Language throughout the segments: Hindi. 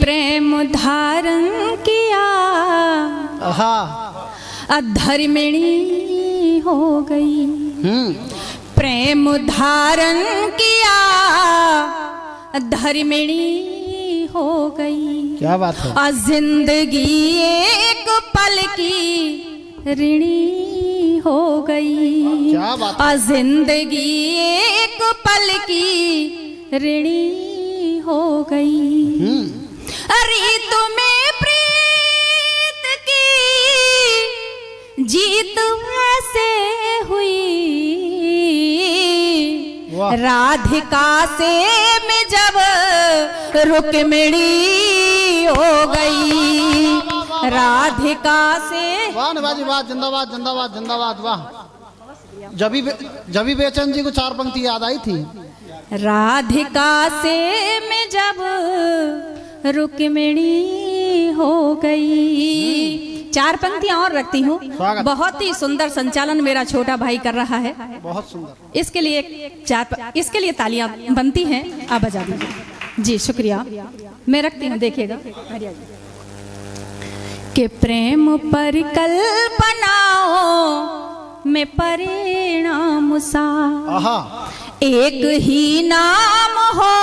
प्रेम धारण किया अधर्मिणी हो गई। प्रेम धारण किया धर्मिणी हो गई। क्या बात है। जिंदगी एक पल की ऋणी हो गई। क्या बात है। जिंदगी एक पल की ऋणी हो गई। अरे तुम्हें प्रीत की जीत ऐसे हुई। राधिका से मैं जब रुक्मिणी हो गई। राधिका से वाह नवाजी वाह, जिंदाबाद जिंदाबाद जिंदाबाद वाह। जबी बेचैन जी को 4 पंक्ति याद आई थी। राधिका से मैं जब रुक्मिणी हो गई। 4 पंक्तियां और रखती हूँ। बहुत ही सुंदर संचालन मेरा छोटा भाई कर रहा है। बहुत सुंदर। इसके लिए तालियां बनती हैं। आप बजा दीजिए जी। शुक्रिया। मैं रखती हूँ, देखिएगा। कि प्रेम परिकल्पनाओं में परिणाम सा एक ही नाम हो,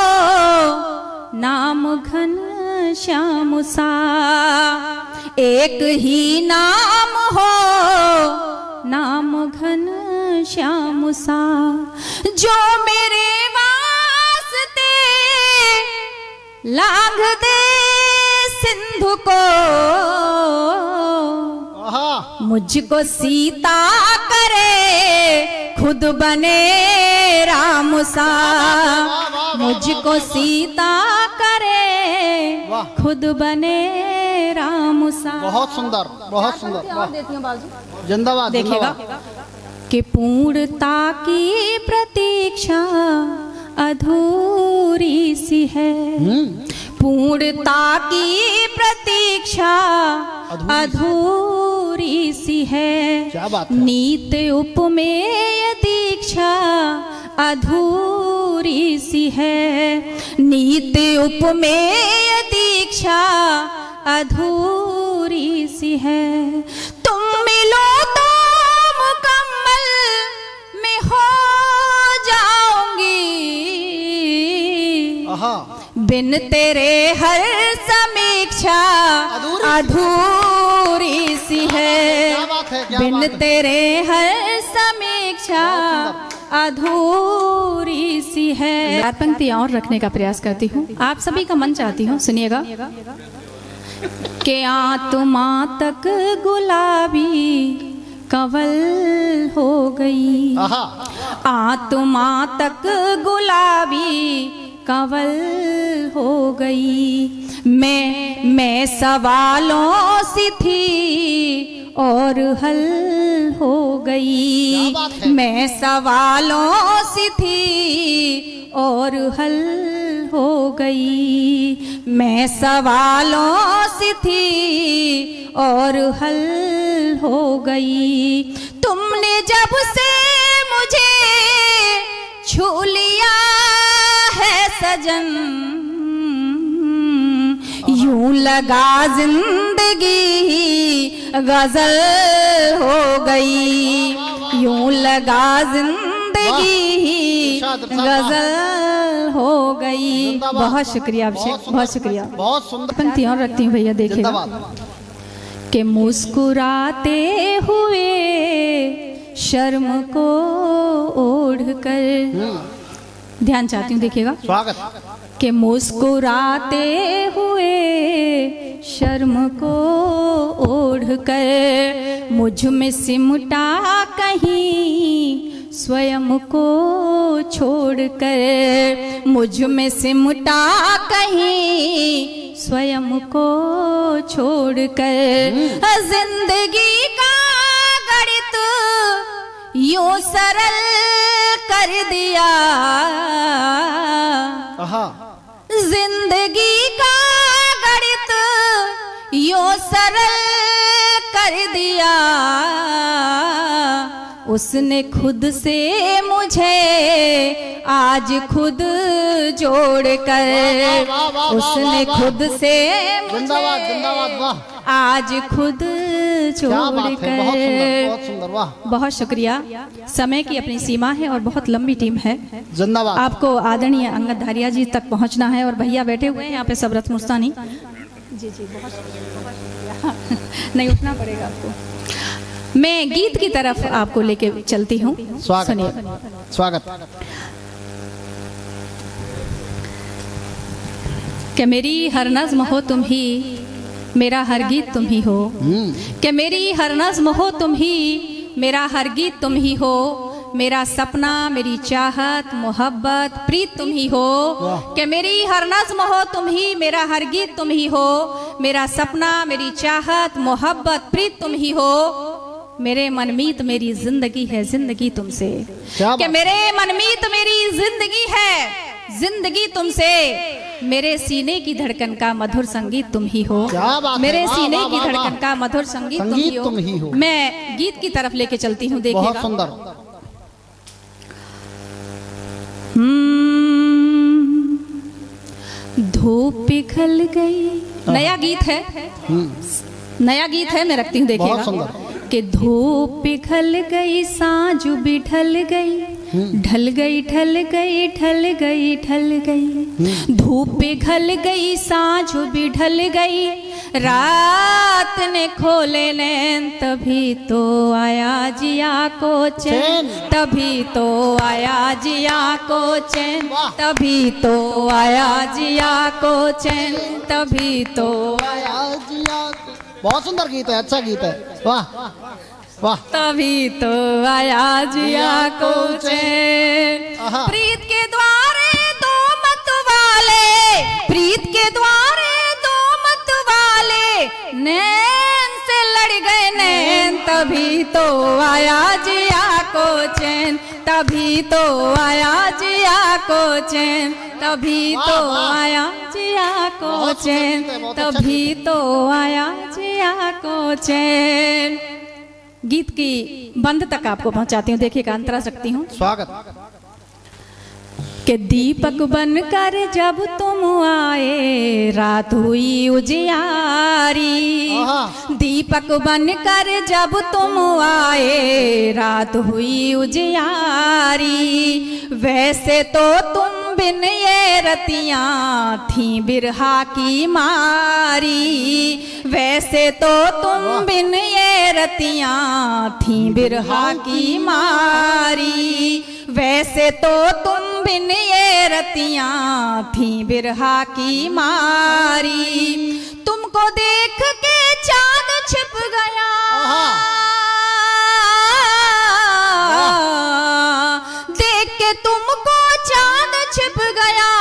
नाम घन श्याम सा। एक ही नाम हो, नाम घन श्याम सा। जो मेरे वास्ते लांघ दे सिंधु को, मुझको सीता करे खुद बने राम सा। मुझको सीता करे खुद बने राम सा। बहुत सुंदर बहुत सुंदर। जिंदाबाद। देखिएगा कि पूर्णता की प्रतीक्षा अधूरी सी है। पूर्णता की प्रतीक्षा अधूरी सी है। क्या बात है। नीत उपमेय दीक्षा अधूरी सी है। नीत उपमेय दीक्षा अधूरी सी है। तुम मिलो तो मुकम्मल मैं हो जाऊंगी। बिन तेरे हर समीक्षा अधूरी सी है। बिन तेरे हर समीक्षा अधूरी सी है। 4 पंक्तियां और रखने का प्रयास करती हूँ। आप सभी का मन चाहती हूँ, सुनिएगा। कि आत्मा तक गुलाबी कंवल हो गई। आत्मा तक गुलाबी कंवल हो गई। मैं सवालों सी थी और हल हो गई। मैं सवालों सी थी और हल हो गई। मैं सवालों सी थी और हल हो गई। तुमने जब से मुझे छू लिया है सजन, यूं लगा जिंदगी गजल हो गई। यूं लगा जिंदगी गजल हो गई। बहुत शुक्रिया आपसे, बहुत शुक्रिया। बहुत सुंदर पंक्तियां और रखती हूँ भैया, देखिएगा। कि मुस्कुराते हुए शर्म को ओढ़कर, ध्यान चाहती हूँ, देखिएगा। स्वागत। कि मुस्कुराते हुए शर्म को ओढ़कर मुझ में सिमटा कहीं स्वयं को छोड़कर। मुझ में सिमटा कहीं स्वयं को छोड़कर। जिंदगी का गणित यूं सरल कर दिया। जिंदगी का गणित यूं सरल कर दिया। उसने खुद से मुझे आज खुद जोड़ कर, उसने खुद से जिंदाबाद जिंदाबाद वाह आज खुद जोड़ बहुत कर। सुंदर वाह बहुत शुक्रिया। समय की अपनी सीमा है और बहुत लंबी टीम है। जिंदाबाद। आपको आदरणीय अंगद धारिया जी तक पहुंचना है और भैया बैठे हुए हैं यहाँ पे सबरत मुस्तानी। जी जी बहुत शुक्रिया। नहीं उठना पड़ेगा आपको। मैं गीत की तरफ आपको लेके चलती हूँ। स्वागत स्वागत। कि मेरी हर नज़्म हो तुम ही, मेरा हर गीत तुम ही हो। कि मेरी हर नज़्म हो तुम ही, मेरा हर गीत तुम ही हो। मेरा सपना, मेरी चाहत, मोहब्बत, प्रीत तुम ही हो। कि मेरी हर नज़्म हो तुम ही, मेरा हर गीत तुम ही हो। मेरा सपना, मेरी चाहत, मोहब्बत, प्रीत तुम ही हो। मेरे मनमीत मेरी जिंदगी है, जिंदगी तुमसे। कि मेरे मनमीत मेरी जिंदगी है, जिंदगी तुमसे। मेरे सीने की धड़कन का मधुर संगीत तुम ही हो। मेरे सीने की धड़कन का मधुर संगीत तुम ही हो। मैं गीत की तरफ लेके चलती हूँ, देखिएगा। बहुत सुंदर। धूप पिघल गई, नया गीत है, नया गीत है, मैं रखती हूँ, देखिएगा। कि धूप पिघल गई, सांझ भी ढल गई, ढल गई ढल गई ढल गई ढल गई। धूप पिघल गई, सांझ भी ढल गई, रात ने खोले नैन, तभी तो आया जिया को चैन, तभी तो आया जिया को चैन, तभी तो आया जिया को चैन, तभी तो आया जिया। बहुत सुंदर गीत है, अच्छा गीत है, वाह वाह। तभी तो आया जिया को चैन। प्रीत के द्वारे दो मत वाले, प्रीत के द्वारे दो मत वाले, नैन से लड़ गए नैन, तभी तो आया जिया को चैन, तभी तो आया जिया को चैन, तभी तो आया जिया को चैन, तभी तो आया जिया को चैन। गीत की बंद तक आपको पहुंचाती हूँ, देखिएगा, अंतरा रखती हूँ। स्वागत। कि दीपक बनकर जब तुम आए, रात हुई उजियारी। दीपक बनकर जब तुम आए, रात हुई उजियारी। वैसे तो तुम बिन ये रतियां थी बिरहा की मारी, वैसे तो तुम बिन ये रतियां थी बिरहा की मारी। वैसे तो तुम बिन ये रतियां थी बिरहा की मारी। तुमको देख के चांद छिप गया, देख के तुमको चांद छिप गया,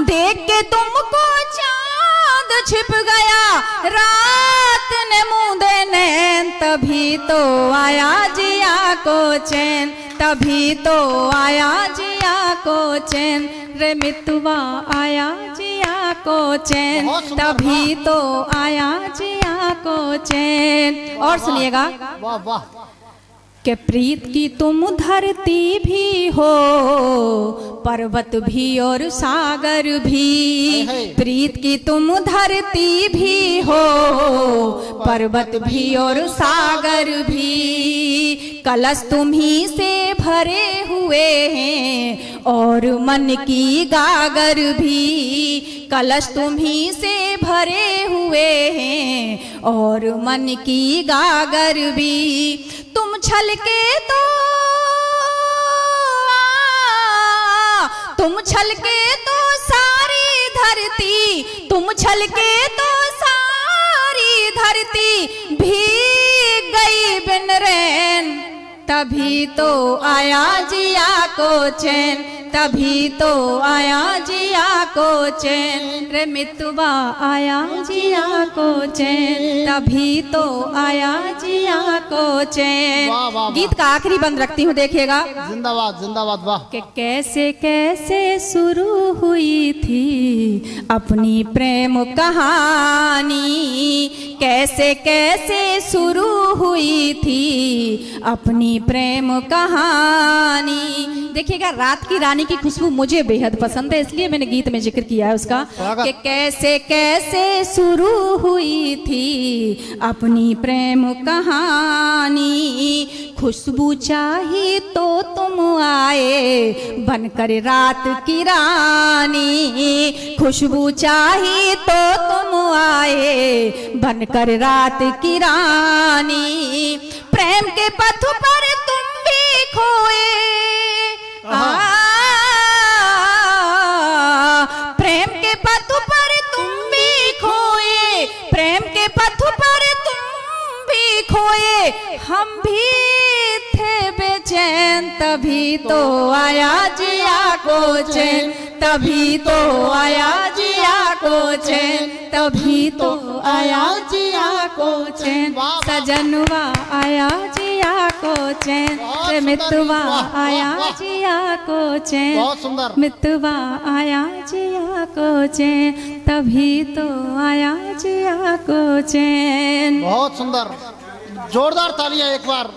देख के तुमको चांद छिप गया। रात ने मूंदे नैन, तभी तो आया जिया को चैन, तभी तो आया जिया को चैन। रे मितवा आया जिया को चैन, तभी तो आया जिया को चैन। और सुनिएगा, वाह वाह। कि प्रीत की तुम धरती भी हो, पर्वत भी और सागर भी। प्रीत की तुम धरती भी हो, पर्वत भी और सागर भी। कलश तुम्ही से भरे हुए हैं और मन की गागर भी। कलश तुम्ही से भरे हुए हैं और मन की गागर भी। तुम छलके तो, तुम छलके तो सारी धरती, तुम छलके तो सारी धरती भीग गई बिन रैन। तभी तो आया जिया को चैन, तभी तो आया जिया को चैन। रे मितवा आया जिया को चैन, तभी तो आया जिया को चैन। गीत का आखिरी बंद रखती हूँ, देखिएगा। जिंदाबाद जिंदाबाद वाह। कि कैसे कैसे शुरू हुई थी अपनी प्रेम कहानी, कैसे कैसे शुरू हुई थी अपनी प्रेम कहानी। देखिएगा, रात की रानी की खुशबू मुझे बेहद पसंद है, इसलिए मैंने गीत में जिक्र किया है उसका कि कैसे कैसे शुरू हुई थी अपनी प्रेम कहानी। खुशबू चाहिए तो तुम आए बनकर रात की रानी। खुशबू चाहिए तो तुम आए बनकर रात की रानी। प्रेम के पथ पर तुम भी खोए, प्रेम के पथ पर तुम भी खोए, प्रेम के पथ पर तुम भी खोए, हम भी थे बेचैन, तभी तो आया जिया को चैन, तभी तो आया जिया को चैन, तभी तो आया जिया को चैन। सजनवा आया जिया को चैन, मितवा आया जिया को चैन, बहुत सुंदर। मितवा आया जिया को चैन, तभी तो आया जिया को चैन। बहुत सुंदर, जोरदार तालियां एक बार।